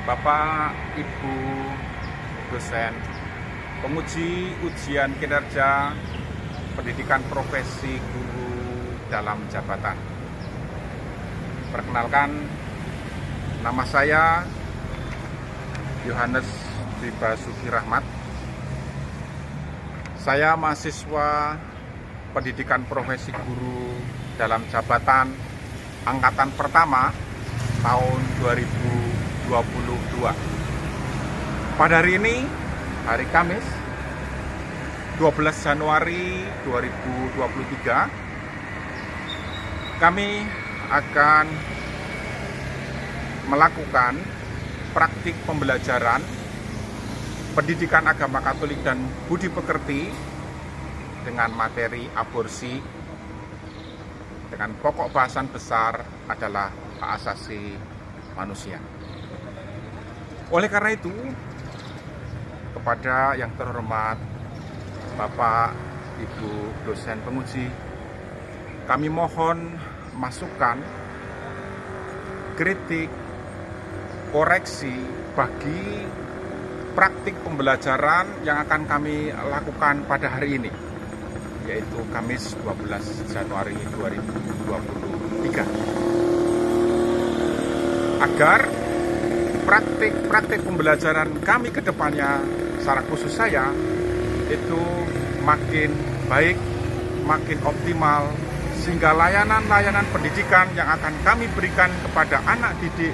Bapak, Ibu, dosen, penguji ujian kinerja pendidikan profesi guru dalam jabatan. Perkenalkan, nama saya Yohanes Basuki Rahmat. Saya mahasiswa pendidikan profesi guru dalam jabatan angkatan pertama tahun 2022. Pada hari ini, hari Kamis 12 Januari 2023, kami akan melakukan praktik pembelajaran pendidikan agama Katolik dan budi pekerti dengan materi aborsi dengan pokok bahasan besar adalah hak asasi manusia. Oleh karena itu, kepada yang terhormat Bapak, Ibu, dosen penguji, kami mohon masukan, kritik, koreksi bagi praktik pembelajaran yang akan kami lakukan pada hari ini, yaitu Kamis 12 Januari 2023. Agar praktik pembelajaran kami ke depannya, secara khusus saya, itu makin baik, makin optimal, sehingga layanan-layanan pendidikan yang akan kami berikan kepada anak didik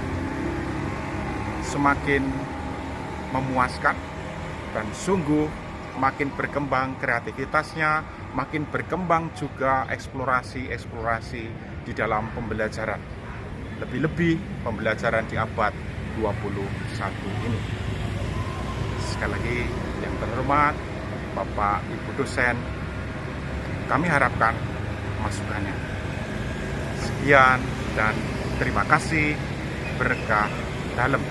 semakin memuaskan dan sungguh makin berkembang kreativitasnya, makin berkembang juga eksplorasi di dalam pembelajaran. Lebih-lebih pembelajaran di abad 21 ini. Sekali lagi yang terhormat Bapak, Ibu dosen, kami harapkan masukannya. Sekian dan terima kasih, berkah dalam.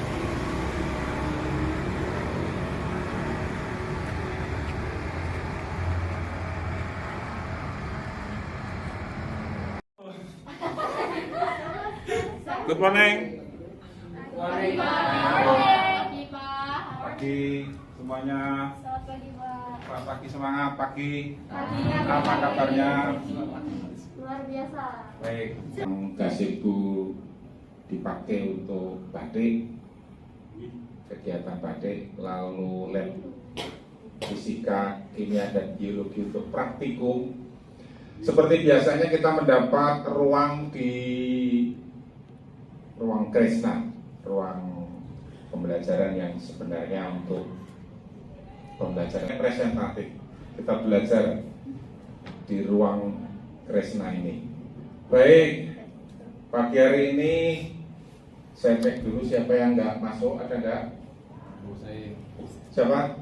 Good morning. Pagi, Pak. Pagi semuanya. Selamat pagi, Pak. Selamat pagi, semangat pagi. Pagi, Apa kabarnya? luar biasa. Baik. Yang gazebo dipakai untuk batik, kegiatan batik, lalu lab fisika, kimia, dan biologi untuk praktikum. Seperti biasanya kita mendapat ruang di ruang Kresna, ruang pembelajaran yang sebenarnya untuk pembelajaran presentatif. Kita belajar di ruang Kresna ini. Baik, pagi hari ini saya cek dulu siapa yang nggak masuk, ada nggak? Siapa?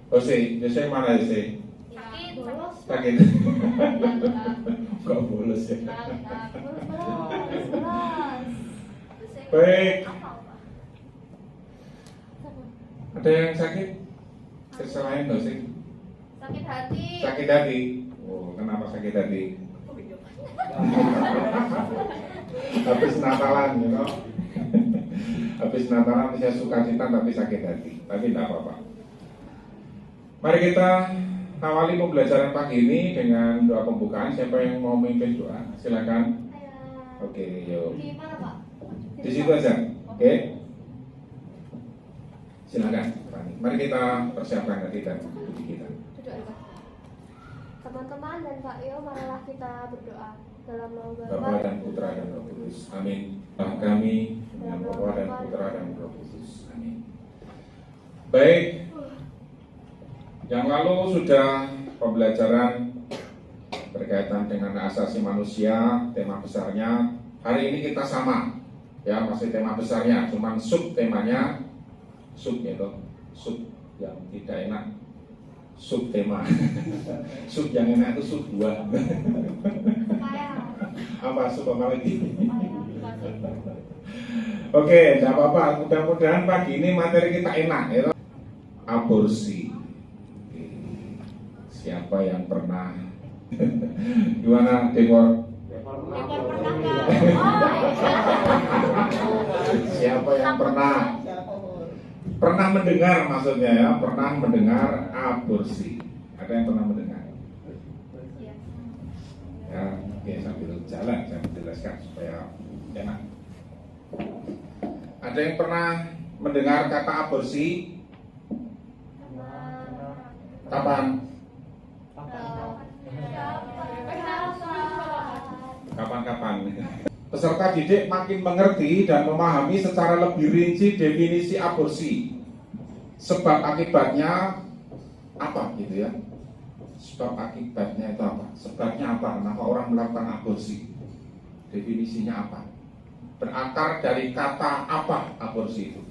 Jose mana Jose? Sakit. Kok bolos ya? Baik. Ada yang sakit? Selain dosis? Sakit hati. Sakit hati. Oh, kenapa sakit hati? Habis Natalan, you know? Habis Natalan saya sukacita tapi sakit hati. Tapi tidak apa-apa. Mari kita awali pembelajaran pagi ini dengan doa pembukaan. Siapa yang mau memimpin doa? Silakan. Oke, yuk. Di mana, Pak? Di situ aja. Oke. Silakan. Mari kita persiapkan hati dan budi kita. Duduk, Pak. Teman-teman dan Pak Yo, marilah kita berdoa dalam nama Bapa dan Putra dan Roh Kudus. Amin. Bapa kami dengan Bapa dan Putra dan Roh Kudus. Amin. Baik. Yang lalu sudah pembelajaran berkaitan dengan hak asasi manusia, tema besarnya. Hari ini kita sama, ya masih tema besarnya, cuman sub temanya, sub gitu, sub yang tidak enak, sub tema, sub yang enak itu sub 2. Apa sub apa lagi? Oke, tidak apa-apa. Mudah-mudahan pagi ini materi kita enak, ya. Aborsi. Siapa yang pernah? Gimana, Dekor? Siapa yang pernah Pernah mendengar maksudnya ya, pernah mendengar aborsi. Ada yang pernah mendengar? Ya, oke, sambil jalan saya menjelaskan supaya enak. Ada yang pernah mendengar kata aborsi? Kapan? Kapan-kapan. Peserta didik makin mengerti dan memahami secara lebih rinci definisi aborsi. Sebab akibatnya apa gitu ya? Sebab akibatnya itu apa? Sebabnya apa? Kenapa orang melakukan aborsi? Definisinya apa? Berakar dari kata apa aborsi itu?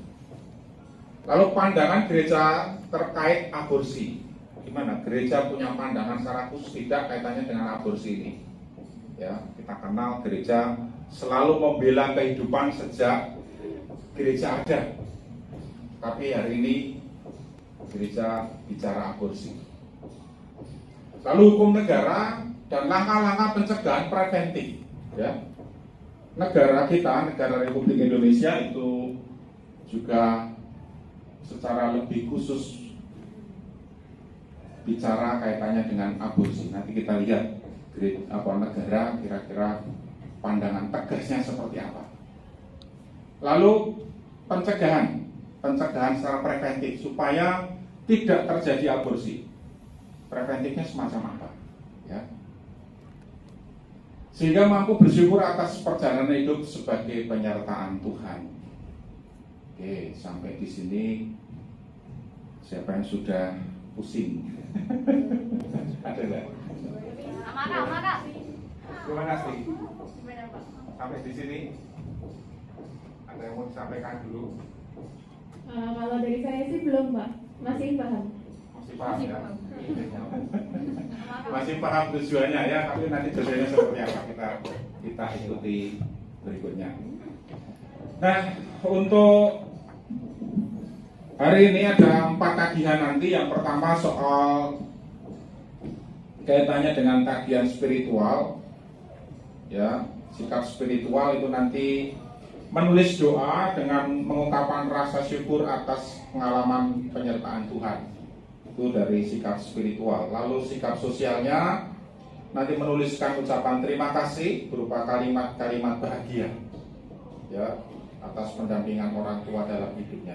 Lalu pandangan gereja terkait aborsi. Gimana? Gereja punya pandangan secara khusus tidak kaitannya dengan aborsi ini. Ya, kita kenal gereja selalu membela kehidupan sejak gereja ada. Tapi hari ini gereja bicara aborsi. Lalu hukum negara dan langkah-langkah pencegahan preventif. Ya, negara kita, negara Republik Indonesia itu juga secara lebih khusus bicara kaitannya dengan aborsi. Nanti kita lihat negara kira-kira pandangan tegasnya seperti apa. Lalu pencegahan secara preventif supaya tidak terjadi aborsi. Preventifnya semacam apa? Ya. Sehingga mampu bersyukur atas perjalanan hidup sebagai penyertaan Tuhan. Oke, sampai di sini siapa yang sudah pusing? Ada nggak? Amanah. Terima kasih. Sampai di sini ada yang mau disampaikan dulu? Kalau dari saya sih belum, Pak. Masih paham. Masih paham ya? Masih paham tujuannya ya, tapi nanti tujuannya seperti apa kita ikuti berikutnya. Nah, untuk hari ini ada 4 tagihan nanti. Yang pertama soal kaitannya dengan tagihan spiritual. Ya, sikap spiritual itu nanti menulis doa dengan mengungkapkan rasa syukur atas pengalaman penyertaan Tuhan. Itu dari sikap spiritual. Lalu sikap sosialnya nanti menuliskan ucapan terima kasih berupa kalimat-kalimat bahagia ya atas pendampingan orang tua dalam hidupnya.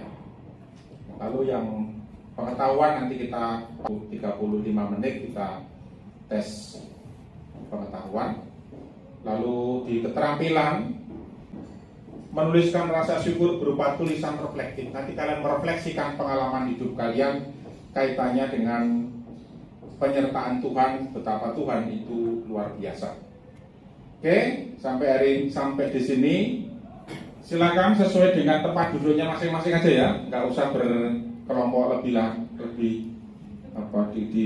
Lalu yang pengetahuan nanti kita 35 menit kita tes pengetahuan. Lalu di keterampilan menuliskan rasa syukur berupa tulisan reflektif. Nanti kalian merefleksikan pengalaman hidup kalian kaitannya dengan penyertaan Tuhan, betapa Tuhan itu luar biasa. Oke, sampai di sini. Silakan sesuai dengan tempat duduknya masing-masing aja ya, nggak usah berkelompok lebih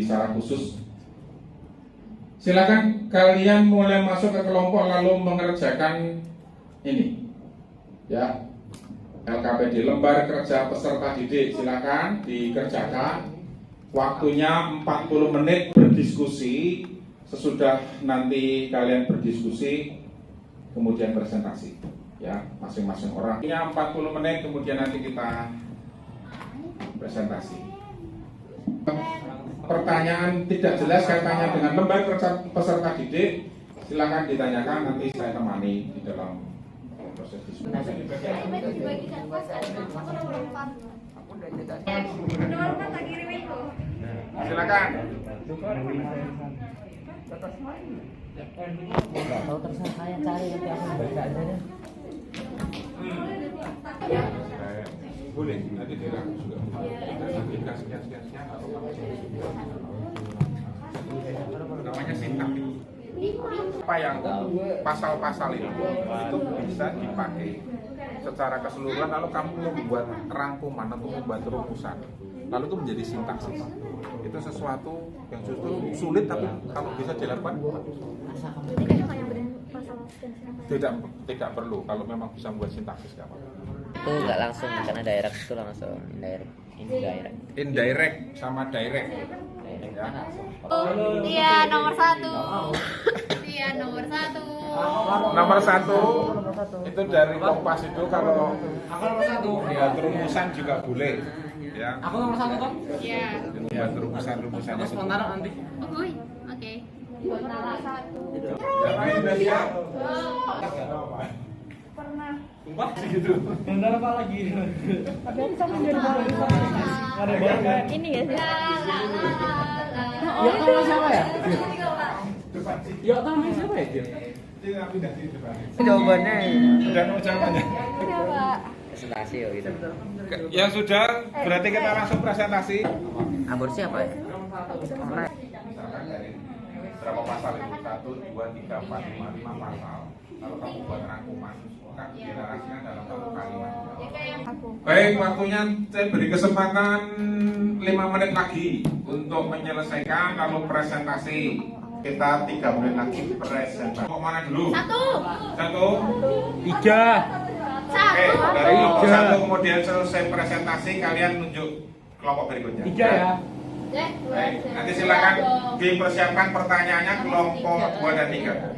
secara khusus. Silakan kalian mulai masuk ke kelompok lalu mengerjakan ini, ya. LKPD, lembar kerja peserta didik, silakan dikerjakan. Waktunya 40 menit berdiskusi. Sesudah nanti kalian berdiskusi, kemudian presentasi. Ya, masing-masing orang. 40 menit, kemudian nanti kita presentasi. Pertanyaan tidak jelas kaitannya dengan lembar kerja peserta didik, silakan ditanyakan, nanti saya temani di dalam proses diskusi. Silakan. Kalau terserah saya cari nanti aku baca aja deh. Boleh, nanti dirangkum juga. Sekian. Namanya sintak. Apa yang pasal-pasal itu bisa dipakai secara keseluruhan, lalu kamu membuat rangkuman atau membuat rumusan, lalu itu menjadi sintaksis. Itu sesuatu yang justru sulit, tapi kalau bisa dilakukan tidak perlu. Kalau memang bisa membuat sintaksis nggak apa-apa. Itu nggak langsung karena direct itu langsung Indirect sama direct. Ya. Dia nomor 1. Dia nomor 1. Nomor 1 itu dari Kompas itu kalau nomor 1 ya. Buat rumusan juga boleh. Ya. Aku nomor 1 kan? Iya. Buat rumusan-rumusan. Aku sementara nanti. Oke. Buat salah satu. Yang lain udah siap? Pernah. Sumpah gitu. Benar apa lagi? Tapi aku sama jadi baru. Ada banget. Ini ya sih. Ya tahu siapa ya? Ya tahu siapa ya dia? Jawabannya Sudah mau jawabannya. Siapa? presentasi ya gitu. Ya sudah, berarti kita langsung presentasi. Aborsi apa ya? Misalkan dari berapa pasal itu? 1, 2, 3, 4, 5 pasal. Kalau kamu buat rangkuman, generasinya dalam satu kalimat. Baik, waktunya saya beri kesempatan 5 menit lagi untuk menyelesaikan lalu presentasi. Kita 3 menit lagi presentasi. Mau mana dulu? Satu. 3. Oke, dari kelompok 1 kemudian selesai presentasi, kalian nunjuk kelompok berikutnya. 3 ya. Baik, nanti silakan dipersiapkan pertanyaannya kelompok 2 dan 3.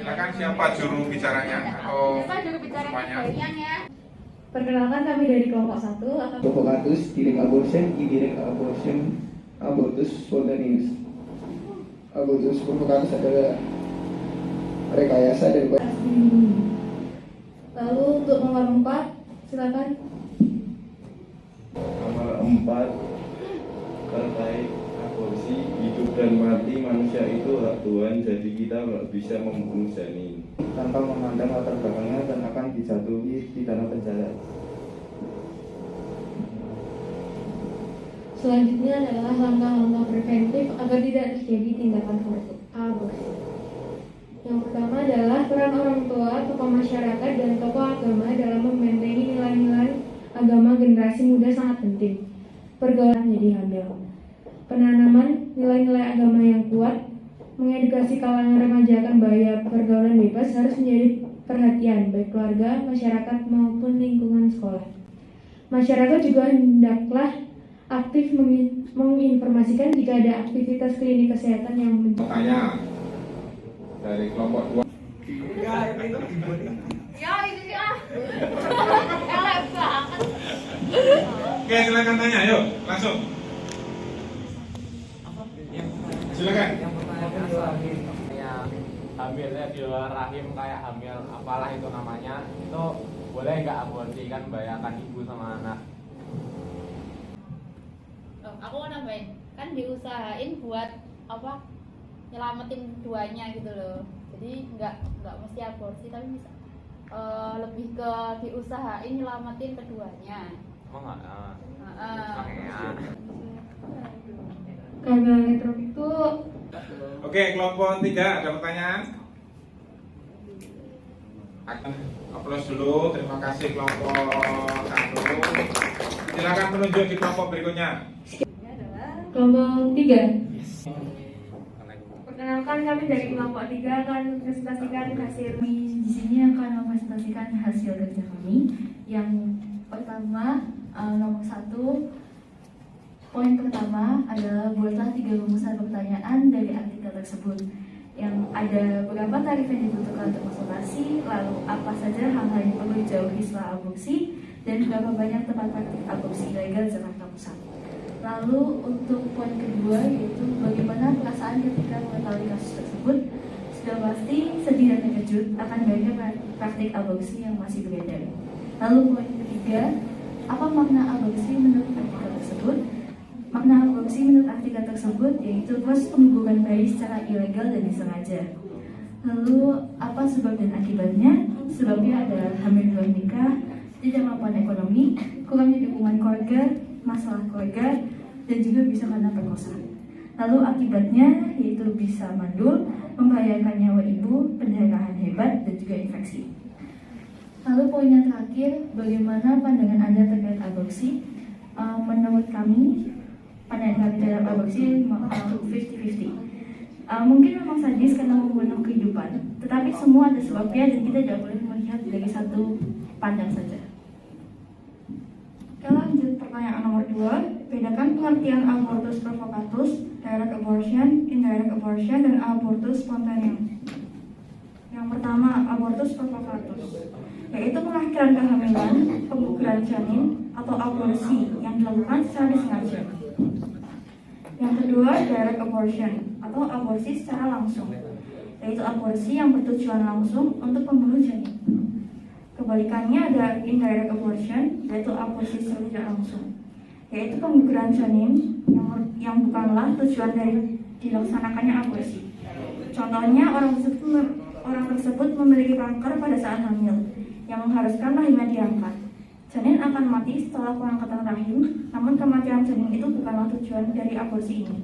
Silakan siapa juru bicaranya atau semuanya? Perkenalkan kami dari kelompok 1 akan Provocatus, direct abortion, indirect abortion, abortus spontaneous. Abortus provocatus adalah rekayasa dan Lalu untuk nomor 4, silakan. Nomor 4 terkait aborsi, hidup dan mati manusia itu hak Tuhan, jadi kita nggak bisa membunuh janin tanpa memandang latar belakangnya dan akan dijatuhi pidana penjara. Selanjutnya adalah langkah-langkah preventif agar tidak terjadi tindakan aborsi. Yang pertama adalah peran orang tua, tokoh masyarakat, dan tokoh agama dalam membentengi nilai-nilai agama generasi muda sangat penting. Pergaulan menjadi hamil. Penanaman nilai-nilai agama yang kuat, mengedukasi kalangan remaja akan bahaya pergaulan bebas harus menjadi perhatian baik keluarga, masyarakat maupun lingkungan sekolah. Masyarakat juga hendaklah aktif menginformasikan jika ada aktivitas klinik kesehatan yang Tanya dari kelompok 2. Ya itu sih ah. Elek banget. Oke, silakan tanya, yuk langsung. Silakan. Yang pertanyaan kayak hamilnya di luar rahim kayak hamil apalah itu namanya, itu boleh nggak aborsi? Kan bayangkan ibu sama anak. Aku mau nambahin, kan diusahain buat apa? Nyelamatin duanya gitu loh. Jadi nggak mesti aborsi, tapi bisa lebih ke diusahain nyelamatin keduanya. Emang nggak? Kehamilan elektro itu Oke, kelompok 3 ada pertanyaan? Aplaus dulu, terima kasih kelompok 1. Silakan menunjuk di kelompok berikutnya. kelompok 3. Perkenalkan kami dari kelompok 3 akan mempresentasikan hasil. Kami di sini akan mempresentasikan hasil kerja kami. Yang pertama, nomor 1, poin pertama adalah buatlah 3 rumusan pertanyaan dari artikel tersebut. Yang ada berapa tarif yang dibutuhkan untuk konsultasi, lalu apa saja hal-hal yang perlu dijauhi setelah aborsi, dan berapa banyak tempat praktik aborsi ilegal di Jakarta Pusat. Lalu untuk poin kedua yaitu bagaimana perasaan ketika mengetahui kasus tersebut. Sudah pasti sedih dan terkejut akan banyaknya praktik aborsi yang masih beredar. Lalu poin ketiga, apa makna aborsi menurut artikel tersebut? Makna aborsi menurut artikel tersebut yaitu proses pengguguran bayi secara ilegal dan disengaja. Lalu apa sebab dan akibatnya? Sebabnya adalah hamil di luar nikah, tidak mampuan ekonomi, kurangnya dukungan keluarga, masalah keluarga, dan juga bisa karena perkosaan. Lalu akibatnya yaitu bisa mandul, membahayakan nyawa ibu, pendarahan hebat, dan juga infeksi. Lalu poin yang terakhir, bagaimana pandangan Anda terkait aborsi? Menurut kami, pandangan kami terhadap aborsi 50-50. Mungkin memang sadis karena membunuh kehidupan, tetapi semua ada sebabnya dan kita tidak boleh melihat dari satu pandang saja. Oke, lanjut pertanyaan nomor 2. Bedakan pengertian abortus provocatus, direct abortion, indirect abortion, dan abortus spontaneous. Yang pertama, abortus provocatus, yaitu pengakhiran kehamilan, pengguguran pengguguran janin atau aborsi yang dilakukan secara disengaja. Yang kedua, direct abortion atau aborsi secara langsung, yaitu aborsi yang bertujuan langsung untuk membunuh janin. Kebalikannya ada indirect abortion, yaitu aborsi secara tidak langsung, yaitu pengguguran janin yang bukanlah tujuan dari dilaksanakannya aborsi. Contohnya, orang tersebut memiliki kanker pada saat hamil yang mengharuskan rahimnya diangkat. Janin akan mati setelah pengangkatan rahim, namun kematian janin itu bukanlah tujuan dari aborsi ini.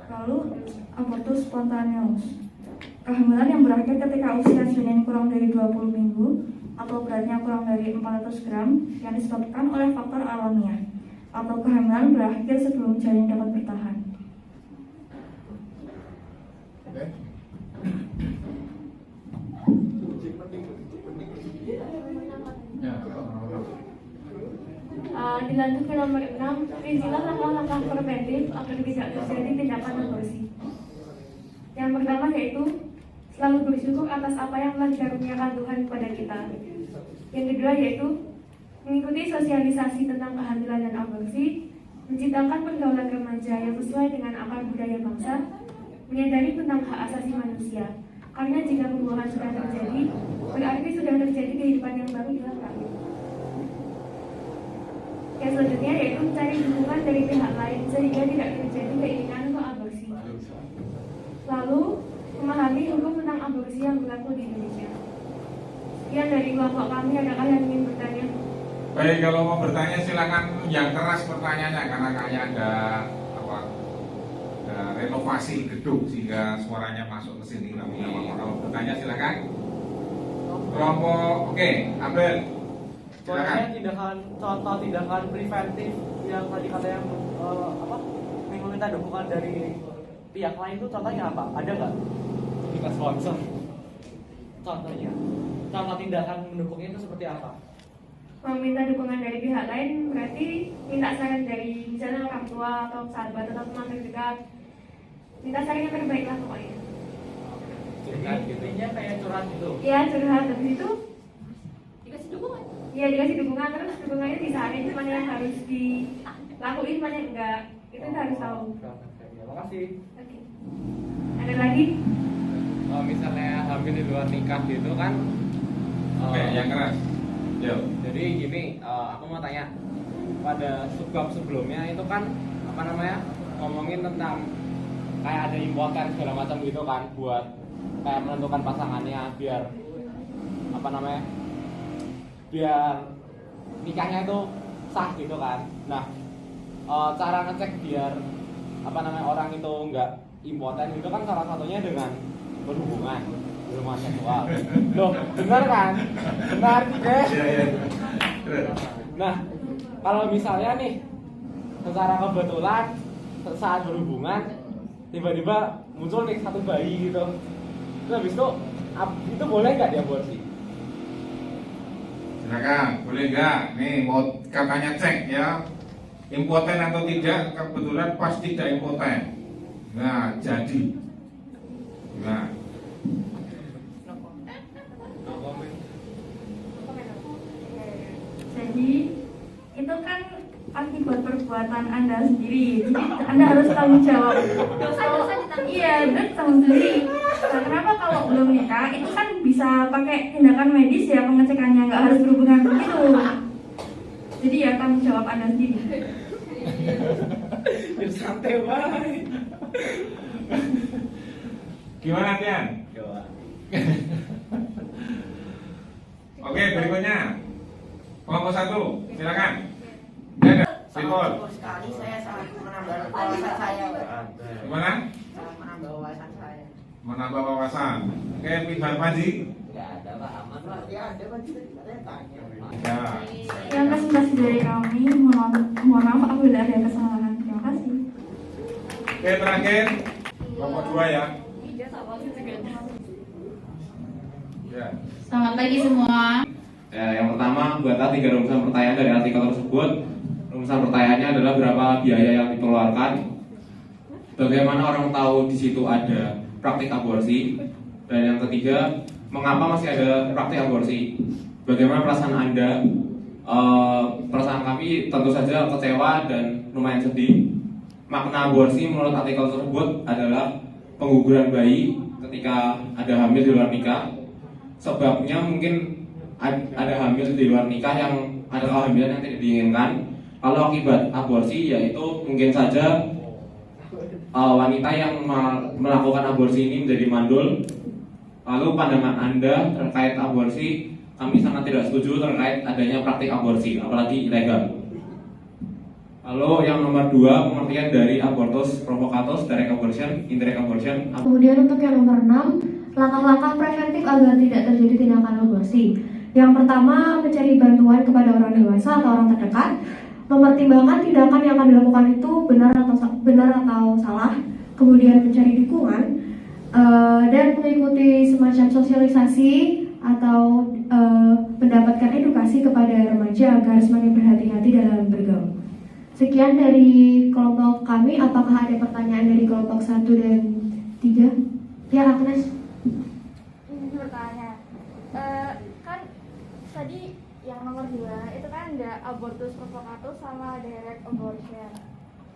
Lalu, abortus spontaneous. Kehamilan yang berakhir ketika usia janin kurang dari 20 minggu atau beratnya kurang dari 400 gram yang disebabkan oleh faktor alamiah, atau kehamilan berakhir sebelum janin dapat bertahan. Dilanjut ke nomor 6, rincilah langkah-langkah preventif agar tidak terjadi tindakan aborsi. Yang pertama yaitu selalu bersyukur atas apa yang telah dikaruniakan Tuhan kepada kita. Yang kedua yaitu mengikuti sosialisasi tentang kehamilan dan aborsi, menciptakan pergaulan remaja yang sesuai dengan akar budaya bangsa, menyadari tentang hak asasi manusia. Karena jika pembuahan sudah terjadi, berarti sudah terjadi kehidupan yang baru di dalam rahim. Yang selanjutnya yaitu mencari dukungan dari pihak lain sehingga tidak terjadi keinginan untuk aborsi. Lalu, memahami hukum tentang aborsi yang berlaku di Indonesia. Sekian dari kelompok kami, adakah yang ingin bertanya? Baik, kalau mau bertanya silakan yang keras pertanyaannya karena kayaknya ada renovasi gedung sehingga suaranya masuk ke sini. Kalau bertanya silakan. Kelompok, oke, Abel. Silakan. Contoh tindakan preventif yang tadi katanya meminta dukungan dari pihak lain itu contohnya apa? Ada nggak? Kita sponsor. Contohnya, contoh tindakan mendukungnya itu seperti apa? Meminta dukungan dari pihak lain berarti minta saran dari misalnya orang tua atau sahabat atau teman terdekat. Minta saran yang terbaik lah pokoknya. Curhat gitu. Intinya kayak curhat gitu. Iya, curhat habis itu Dikasih dukungan. ya dikasih dukungan, terus dukungannya disarankan mana yang harus dilakuin, mana yang enggak. Itu kita harus tahu. Terima kasih. Oke. Ada lagi? Kalau misalnya hamil di luar nikah gitu kan? Oke, yang keras. Yo. Jadi gini, aku mau tanya pada subbab sebelumnya itu kan ngomongin tentang kayak ada impoten segala macam gitu kan buat kayak menentukan pasangannya biar biar nikahnya itu sah gitu kan. Nah, cara ngecek biar orang itu nggak impoten itu kan salah satunya dengan berhubungan seksual. Loh, benar kan? Benar, guys. Nah, kalau misalnya nih secara kebetulan saat berhubungan tiba-tiba muncul nih satu bayi gitu. Terus habis itu boleh nggak diaborsi? Silakan, boleh nggak? Nih mau katanya cek ya, impoten atau tidak, kebetulan pas tidak impoten. Nah, jadi. Nah. Jadi itu kan akibat perbuatan Anda sendiri. Jadi Anda harus tanggung jawab. Iya, dan tanggung sendiri. Nah, kenapa kalau belum nikah itu kan bisa pakai tindakan medis ya pengecekannya, nggak harus berhubungan begitu. Jadi ya tanggung jawab Anda sendiri. Biar santai banget. Gimana Tian? Oke, berikutnya kelompok 1, silakan. Sekali saya sangat menambah wawasan saya. Gimana? Sangat menambah wawasan saya. Menambah wawasan. Oke, Pak Panji. Enggak ada Pak, aman Pak. Ya ada Pak, saya tanya. Ya. Yang presentasi dari kami, mohon maaf apabila ada kesalahan. Terima kasih. Oke, terakhir kelompok 2 ya. Ya. Selamat pagi semua. Yang pertama, buatlah 3 rumusan pertanyaan dari artikel tersebut. Rumusan pertanyaannya adalah berapa biaya yang dikeluarkan, bagaimana orang tahu di situ ada praktik aborsi, dan yang ketiga, mengapa masih ada praktik aborsi. bagaimana perasaan Anda? Perasaan kami tentu saja kecewa dan lumayan sedih. Makna aborsi menurut artikel tersebut adalah pengguguran bayi ketika ada hamil di luar nikah. Sebabnya mungkin ada hamil di luar nikah yang ada kehamilan yang tidak diinginkan. Kalau akibat aborsi yaitu mungkin saja wanita yang melakukan aborsi ini menjadi mandul. Lalu pandangan Anda terkait aborsi, kami sangat tidak setuju terkait adanya praktik aborsi, apalagi ilegal. Lalu yang nomor 2, pengertian dari abortus provocatus, direct abortion, indirect abortion. Kemudian untuk yang nomor 6, langkah-langkah preventif agar tidak terjadi tindakan aborsi. Yang pertama, mencari bantuan kepada orang dewasa atau orang terdekat, mempertimbangkan tindakan yang akan dilakukan itu benar atau salah, kemudian mencari dukungan, dan mengikuti semacam sosialisasi atau mendapatkan edukasi kepada remaja agar semakin berhati-hati dalam bergaul. Sekian dari kelompok kami. Apakah ada pertanyaan dari kelompok 1 dan 3? Ya, Agnes. Bertanya, kan tadi yang nomor 2 itu kan ada abortus provocatus sama direct abortion.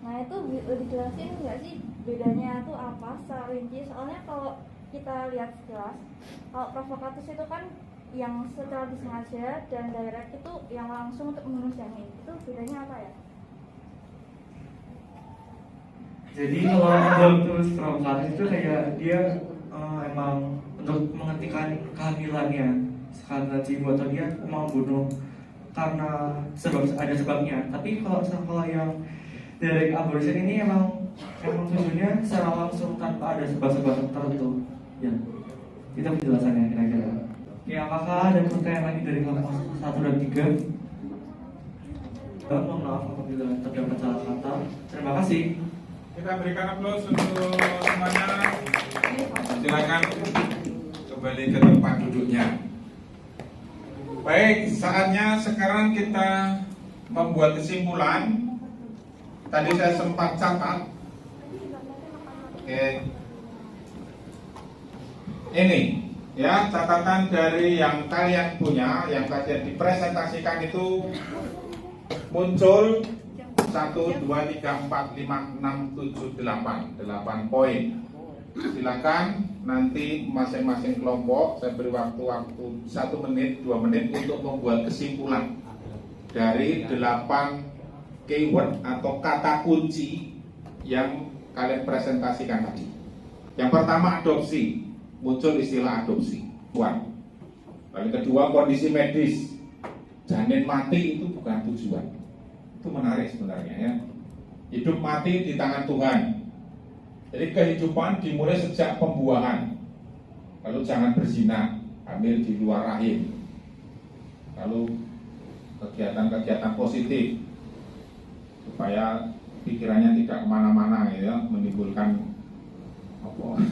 Nah itu dijelasin nggak sih bedanya tuh apa secara rinci? Soalnya kalau kita lihat sekilas, kalau provocatus itu kan yang secara disengaja dan direct itu yang langsung untuk membunuh janin. Itu bedanya apa ya? Jadi kalau abortus provokatus itu kayak dia emang untuk menghentikan kehamilannya kehamilan si ibu atau dia mau bunuh karena ada sebabnya. Tapi kalau yang direct abortion ini emang tujuannya secara langsung tanpa ada sebab-sebab tertentu. Ya, itu penjelasannya kira-kira. Ya, apakah ada pertanyaan lagi dari kelompok 1 dan 3? Mohon maaf apabila terdapat salah kata. Terima kasih. Kita berikan aplaus untuk semuanya. Silakan kembali ke tempat duduknya. Baik, saatnya sekarang kita membuat kesimpulan. Tadi saya sempat catat. Oke. Ini ya catatan dari yang kalian punya, yang kalian dipresentasikan itu muncul 1, 2, 3, 4, 5, 6, 7, 8 poin. Silakan nanti masing-masing kelompok saya beri waktu 1 menit, 2 menit untuk membuat kesimpulan dari 8 keyword atau kata kunci yang kalian presentasikan tadi. Yang pertama adopsi, muncul istilah adopsi. Lalu kedua kondisi medis, janin mati itu bukan tujuan. Itu menarik sebenarnya ya. Hidup mati di tangan Tuhan. Jadi kehidupan dimulai sejak pembuahan. Lalu jangan berzina, hamil di luar rahim. Lalu kegiatan-kegiatan positif supaya pikirannya tidak kemana-mana ya, menimbulkan apa?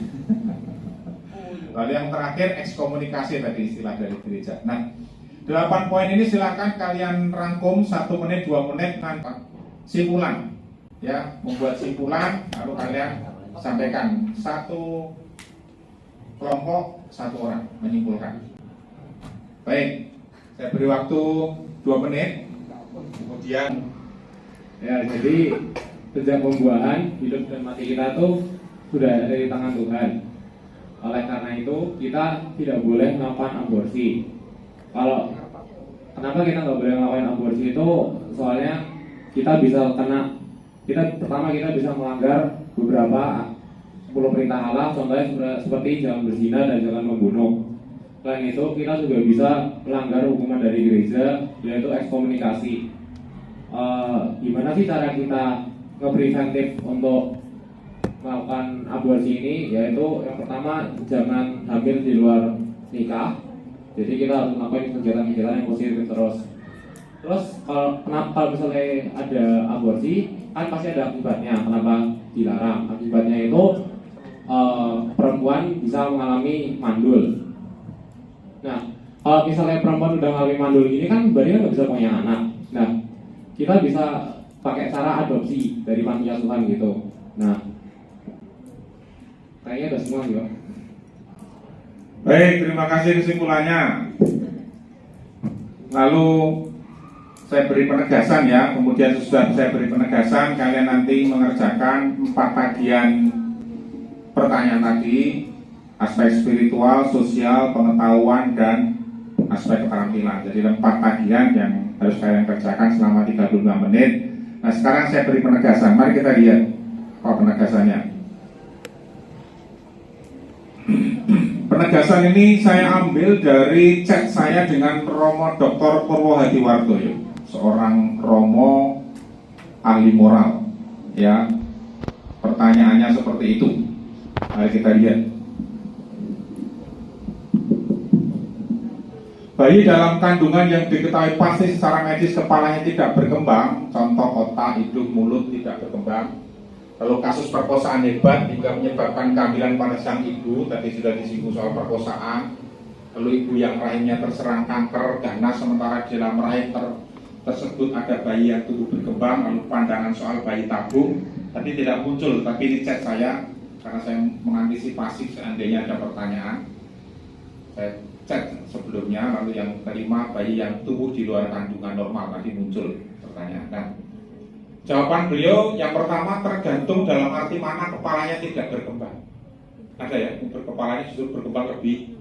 Lalu yang terakhir ekskomunikasi tadi istilah dari gereja. Nah, 8 poin ini silakan kalian rangkum 1 menit, 2 menit dengan simpulan ya, membuat simpulan lalu kalian sampaikan. 1 kelompok 1 orang menyimpulkan. Baik, saya beri waktu 2 menit. Kemudian Ya, jadi sejak pembuahan hidup dan mati kita tuh sudah ada di tangan Tuhan. Oleh karena itu kita tidak boleh melakukan aborsi. Kenapa kita nggak boleh melakukan aborsi itu? Soalnya kita bisa pertama kita bisa melanggar beberapa 10 perintah Allah, contohnya seperti jangan berzina dan jangan membunuh. Selain itu kita juga bisa melanggar hukuman dari gereja, yaitu ekskomunikasi. Gimana sih cara kita ngepreventif untuk melakukan aborsi ini? Yaitu yang pertama jangan hamil di luar nikah. Jadi kita harus melakukan kegiatan-kegiatan yang positif terus kalau misalnya ada aborsi kan pasti ada akibatnya. Kenapa dilarang? Akibatnya itu perempuan bisa mengalami mandul. Nah, kalau misalnya perempuan udah mengalami mandul ini kan berarti kan nggak bisa punya anak. Nah, kita bisa pakai cara adopsi dari panti asuhan gitu. Nah, kayaknya udah semua gitu. baik, terima kasih kesimpulannya. Lalu saya beri penegasan ya, kemudian sesudah saya beri penegasan, kalian nanti mengerjakan 4 bagian pertanyaan tadi, aspek spiritual, sosial, pengetahuan, dan aspek keterampilan. Jadi 4 bagian yang harus kalian kerjakan selama 35 menit. Nah sekarang saya beri penegasan, mari kita lihat apa penegasannya. Penegasan ini saya ambil dari chat saya dengan Romo Dr. Purwo Hadiwardoyo, seorang Romo ahli moral. Ya, pertanyaannya seperti itu. Mari kita lihat. Bayi dalam kandungan yang diketahui pasti secara medis kepalanya tidak berkembang, contoh otak, hidung, mulut tidak berkembang. Lalu kasus perkosaan hebat hingga menyebabkan kehamilan pada sang ibu, tadi sudah disinggung soal perkosaan. Lalu ibu yang rahimnya terserang kanker ganas sementara di dalam rahim tersebut ada bayi yang tumbuh berkembang. Lalu pandangan soal bayi tabung tadi tidak muncul, tapi di chat saya karena saya mengantisipasi seandainya ada pertanyaan. Saya chat sebelumnya. Lalu yang kelima, bayi yang tumbuh di luar kandungan normal tadi muncul pertanyaan. Nah, jawaban beliau yang pertama tergantung dalam arti mana kepalanya tidak berkembang. Ada ya, kepalanya justru berkembang lebih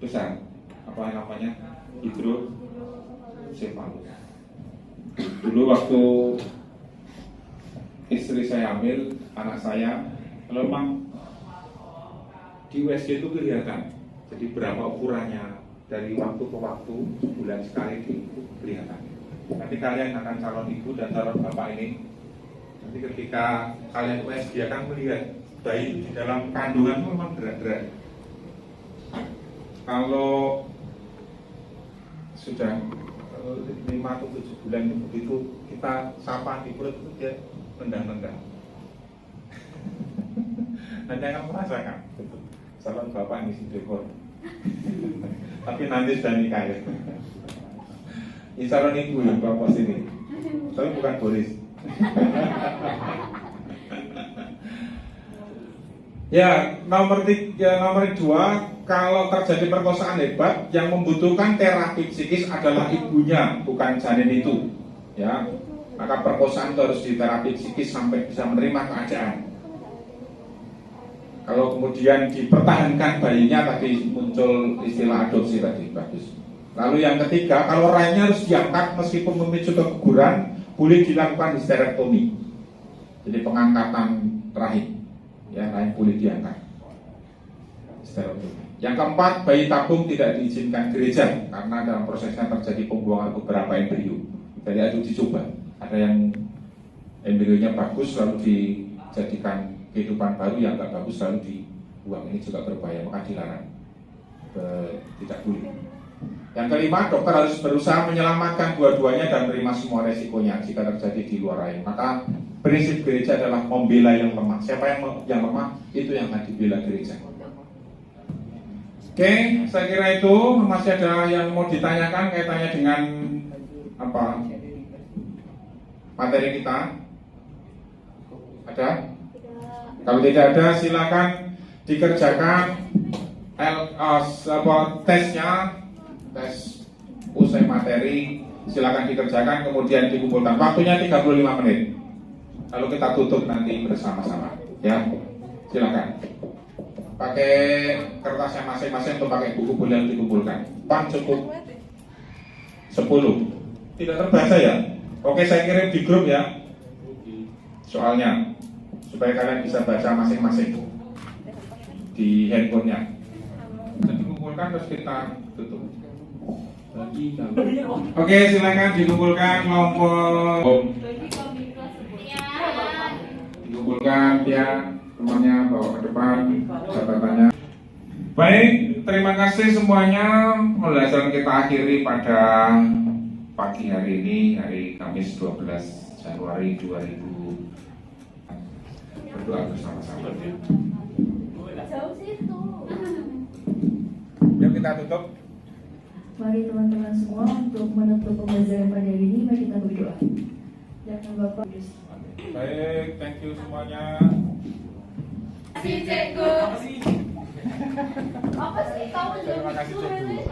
besar. Apa namanya? Hidrosefalus. Dulu waktu istri saya hamil, anak saya, kalau memang di USG itu kelihatan. Jadi berapa ukurannya dari waktu ke waktu, sebulan sekali itu kelihatan. Nanti kalian akan calon ibu dan calon bapak ini, nanti ketika kalian USG akan melihat bayi di dalam kandungan itu memang berat-berat. Kalau sudah 5 atau 7 bulan begitu kita sapa di perut itu dia nendang-nendang. Nanti akan merasakan calon bapak ngisi dekor. Tapi nanti sudah nikah ya. Calon ibu yang bapak sini, tapi bukan Boris. Ya, nomor 2, kalau terjadi perkosaan hebat, yang membutuhkan terapi psikis adalah ibunya, bukan janin itu. Ya, maka perkosaan itu harus diterapi psikis sampai bisa menerima keadaan. Kalau kemudian dipertahankan bayinya, tadi muncul istilah adopsi tadi, bagus. Lalu yang ketiga, kalau rahimnya harus diangkat meskipun memicu keguguran, boleh dilakukan histerektomi. Jadi pengangkatan rahim, ya rahim boleh diangkat. Histerektomi. Yang keempat, bayi tabung tidak diizinkan gereja karena dalam prosesnya terjadi pembuangan beberapa embrio. Jadi ada dicoba, ada yang embrionya bagus lalu dijadikan kehidupan baru, yang nggak bagus lalu dibuang. Ini juga berbahaya, maka dilarang, tidak boleh. Yang kelima, dokter harus berusaha menyelamatkan dua-duanya dan menerima semua resikonya jika terjadi di luar rahim. Maka prinsip gereja adalah membela yang lemah. Siapa yang lemah, itu yang akan dibela gereja. Oke, saya kira itu. Masih ada yang mau ditanyakan kaitannya dengan apa materi kita? Ada? Kalau tidak ada, silakan dikerjakan tesnya. Tes usai materi silakan dikerjakan, kemudian dikumpulkan. Waktunya 35 menit. Lalu kita tutup nanti bersama-sama. Ya, silakan. Pakai kertasnya masing-masing atau pakai buku boleh dikumpulkan. Pan cukup 10. Tidak terbaca ya? Oke, saya kirim di grup ya soalnya, supaya kalian bisa baca masing-masing di handphonenya. Dan dikumpulkan terus kita tutup. Oke, silakan dikumpulkan kelompok. Dikumpulkan ya, semuanya bawa ke depan catatannya. Baik, terima kasih semuanya. Pembelajaran kita akhiri pada pagi hari ini, hari Kamis 12 Januari 2000. Berdoa bersama-sama. Yuk kita tutup. Mari teman-teman semua untuk menutup pembelajaran pada hari ini, mari kita berdoa. Dan Bapak Yesus. Baik, thank you semuanya. Cikgu. Apa sih kamu Terima kasih, Cikgu.